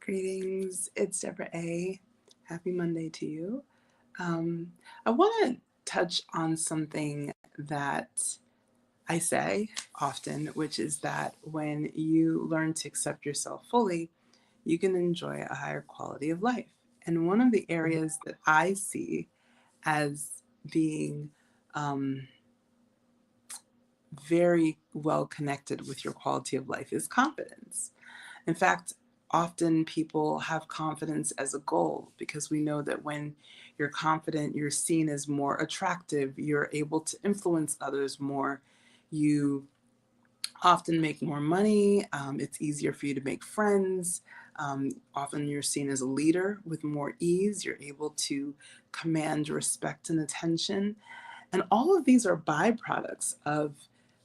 Greetings, it's Deborah A. Happy Monday to you. I want to touch on something that I say often, which is that when you learn to accept yourself fully, you can enjoy a higher quality of life. And one of the areas that I see as being um, very well connected with your quality of life is confidence. In fact, often people have confidence as a goal because we know that when you're confident, you're seen as more attractive, you're able to influence others more, you often make more money, it's easier for you to make friends. Often you're seen as a leader with more ease, you're able to command respect and attention. And all of these are byproducts of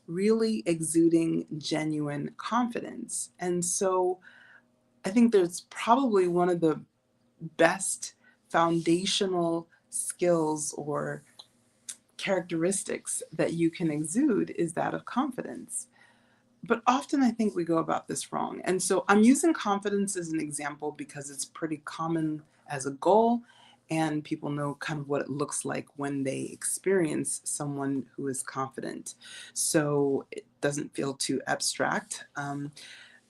really exuding genuine confidence. And so I think there's probably one of the best foundational skills or characteristics that you can exude is that of confidence. But often I think we go about this wrong. And so I'm using confidence as an example because it's pretty common as a goal, and people know kind of what it looks like when they experience someone who is confident. So it doesn't feel too abstract.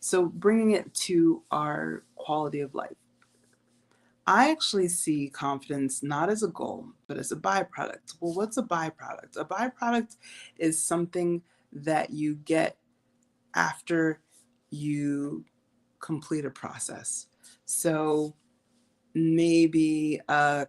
So bringing it to our quality of life. I actually see confidence not as a goal, but as a byproduct. Well, what's a byproduct? A byproduct is something that you get after you complete a process. So maybe a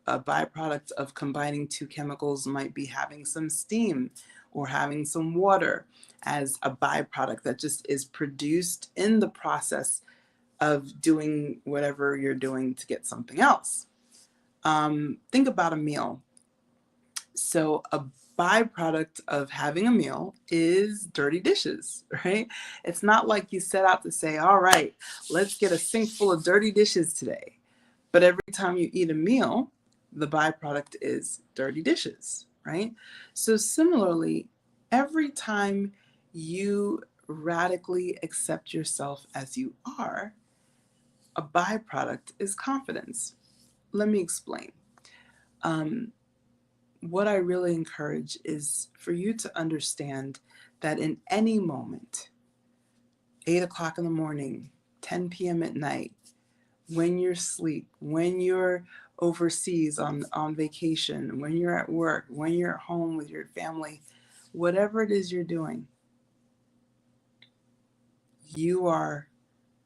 byproduct of combining two chemicals might be having some steam or having some water as a byproduct that just is produced in the process of doing whatever you're doing to get something else. Think about a meal. So a byproduct of having a meal is dirty dishes, right? It's not like you set out to say, all right, let's get a sink full of dirty dishes today. But every time you eat a meal, the byproduct is dirty dishes, right? So similarly, every time you radically accept yourself as you are, a byproduct is confidence. Let me explain. Um, what I really encourage is for you to understand that in any moment, 8 o'clock in the morning, 10 p.m. at night, when you're asleep, when you're overseas on vacation, when you're at work, when you're at home with your family, whatever it is you're doing, you are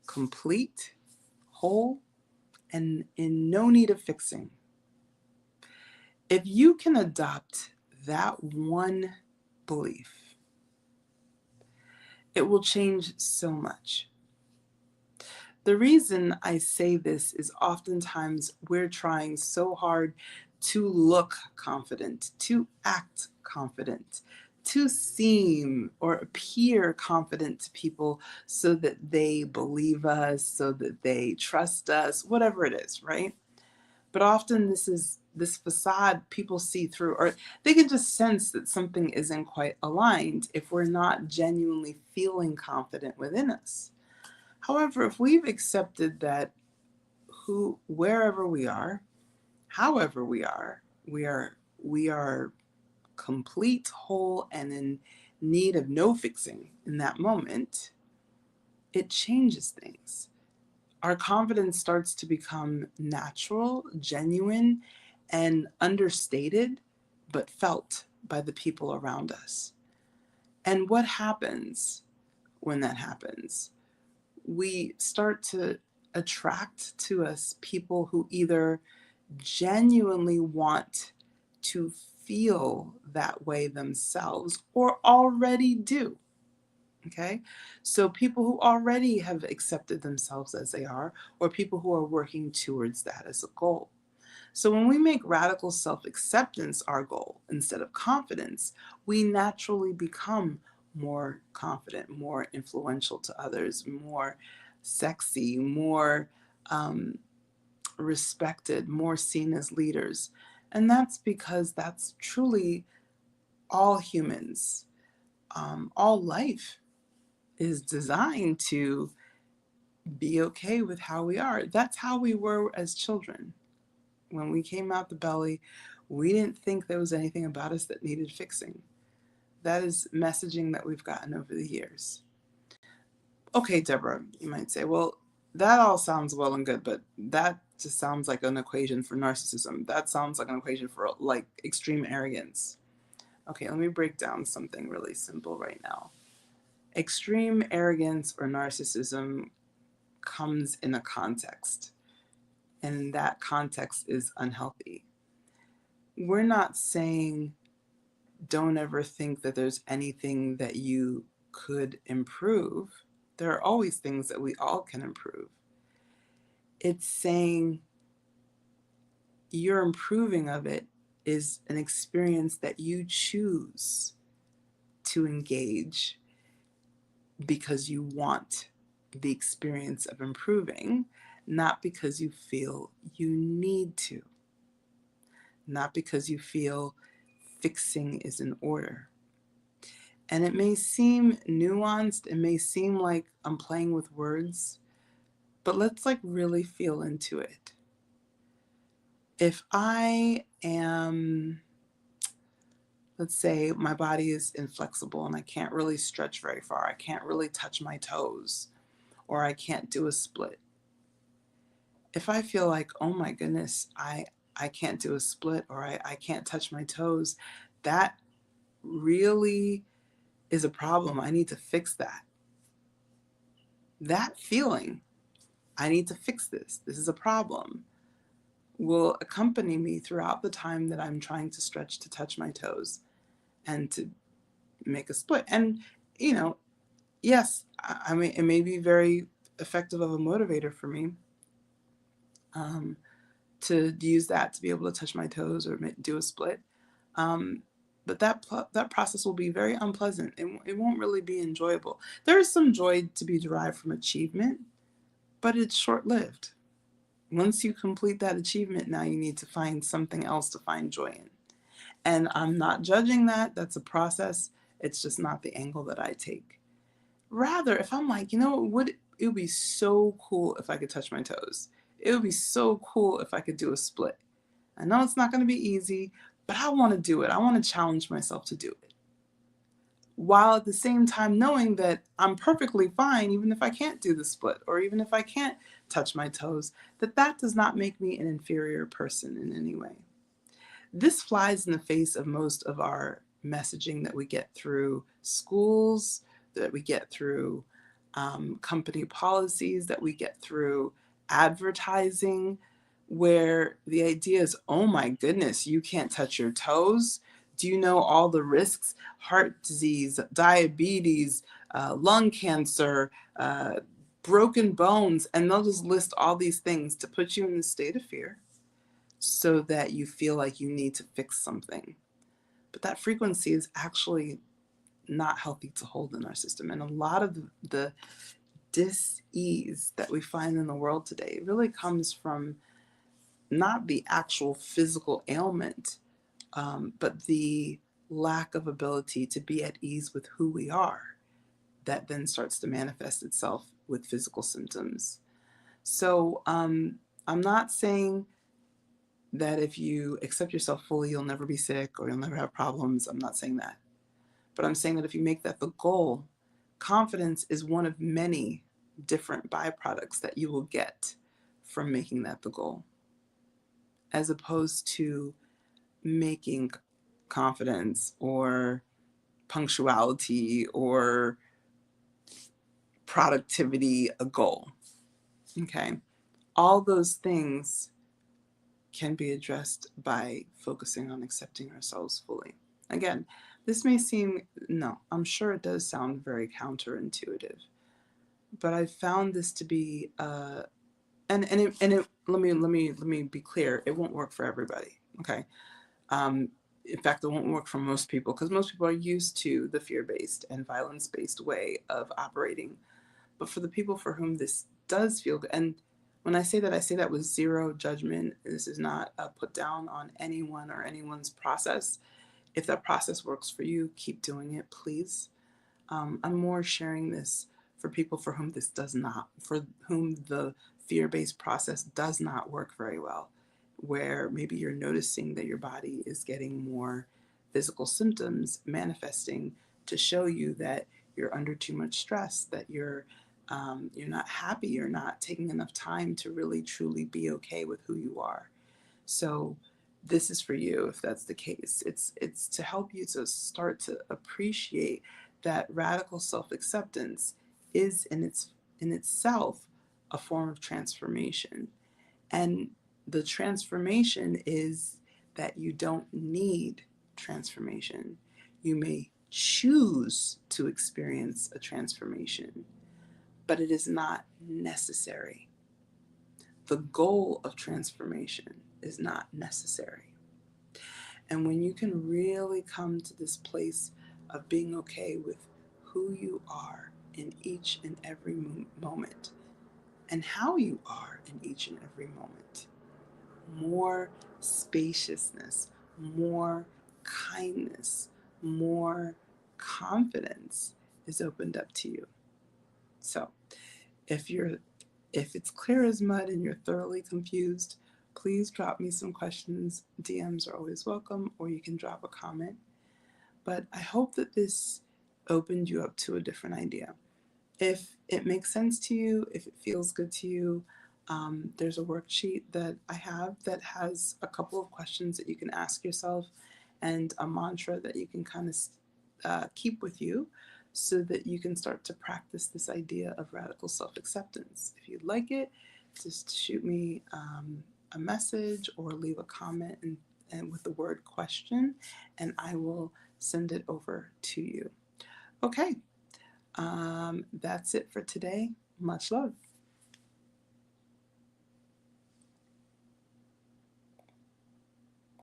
complete, whole, and in no need of fixing. If you can adopt that one belief, it will change so much. The reason I say this is oftentimes we're trying so hard to look confident, to act confident, to seem or appear confident to people so that they believe us, so that they trust us, whatever it is, right? But often this facade people see through, or they can just sense that something isn't quite aligned if we're not genuinely feeling confident within us. However, if we've accepted that wherever we are, however we are complete, whole, and in need of no fixing in that moment, it changes things. Our confidence starts to become natural, genuine, and understated, but felt by the people around us. And what happens when that happens? We start to attract to us people who either genuinely want to feel that way themselves or already do. Okay, so people who already have accepted themselves as they are, or people who are working towards that as a goal. So when we make radical self-acceptance our goal instead of confidence, we naturally become more confident, more influential to others, more sexy, more respected, more seen as leaders. And that's because that's truly all humans, all life is designed to be okay with how we are. That's how we were as children. When we came out the belly, we didn't think there was anything about us that needed fixing. That is messaging that we've gotten over the years. Okay, Deborah, you might say, well, that all sounds well and good, but that just sounds like an equation for narcissism. That sounds like an equation for like extreme arrogance. Okay, let me break down something really simple right now. Extreme arrogance or narcissism comes in a context, and that context is unhealthy. We're not saying don't ever think that there's anything that you could improve. There are always things that we all can improve. It's saying your improving of it is an experience that you choose to engage because you want the experience of improving, not because you feel you need to, not because you feel fixing is in order. And it may seem nuanced, it may seem like I'm playing with words, but let's like really feel into it. If I am, let's say my body is inflexible and I can't really stretch very far, I can't really touch my toes, or I can't do a split. If I feel like, oh my goodness, I can't do a split, or I can't touch my toes, that really is a problem. I need to fix that. That feeling, I need to fix this. This is a problem, will accompany me throughout the time that I'm trying to stretch to touch my toes and to make a split. And, yes, I mean, it may be very effective of a motivator for me to use that to be able to touch my toes or do a split. But that process will be very unpleasant. It won't really be enjoyable. There is some joy to be derived from achievement, but it's short-lived. Once you complete that achievement, now you need to find something else to find joy in. And I'm not judging that. That's a process. It's just not the angle that I take. Rather, if I'm like, it would be so cool if I could touch my toes. It would be so cool if I could do a split. I know it's not going to be easy, but I want to do it. I want to challenge myself to do it. While at the same time knowing that I'm perfectly fine even if I can't do the split, or even if I can't touch my toes, that does not make me an inferior person in any way. This flies in the face of most of our messaging that we get through schools, that we get through company policies, that we get through advertising, where the idea is, oh my goodness, you can't touch your toes. Do you know all the risks? Heart disease, diabetes, lung cancer, broken bones, and they'll just list all these things to put you in a state of fear so that you feel like you need to fix something. But that frequency is actually not healthy to hold in our system. And a lot of the dis-ease that we find in the world today really comes from not the actual physical ailment, but the lack of ability to be at ease with who we are, that then starts to manifest itself with physical symptoms. So I'm not saying that if you accept yourself fully, you'll never be sick or you'll never have problems. I'm not saying that. But I'm saying that if you make that the goal, confidence is one of many different byproducts that you will get from making that the goal, as opposed to making confidence or punctuality or productivity a goal. Okay. All those things can be addressed by focusing on accepting ourselves fully. Again, this may seem, no, I'm sure it does sound very counterintuitive, but I've found this to be, let me be clear, it won't work for everybody. Okay. In fact, it won't work for most people because most people are used to the fear-based and violence-based way of operating. But for the people for whom this does feel good, and when I say that with zero judgment. This is not a put down on anyone or anyone's process. If that process works for you, keep doing it, please. I'm more sharing this for people for whom this does not, for whom the fear-based process does not work very well, where maybe you're noticing that your body is getting more physical symptoms manifesting to show you that you're under too much stress, that you're not happy, you're not taking enough time to really truly be okay with who you are. So this is for you if that's the case. It's to help you to start to appreciate that radical self-acceptance is in itself a form of transformation. And the transformation is that you don't need transformation. You may choose to experience a transformation, but it is not necessary. The goal of transformation is not necessary. And when you can really come to this place of being okay with who you are in each and every moment and how you are in each and every moment, more spaciousness, more kindness, more confidence is opened up to you. So if you're if it's clear as mud and you're thoroughly confused, please drop me some questions. DMs are always welcome, or you can drop a comment. But I hope that this opened you up to a different idea. If it makes sense to you, if it feels good to you, there's a worksheet that I have that has a couple of questions that you can ask yourself and a mantra that you can kind of keep with you so that you can start to practice this idea of radical self-acceptance. If you'd like it, just shoot me a message or leave a comment and with the word question, and I will send it over to you. Okay, that's it for today. Much love.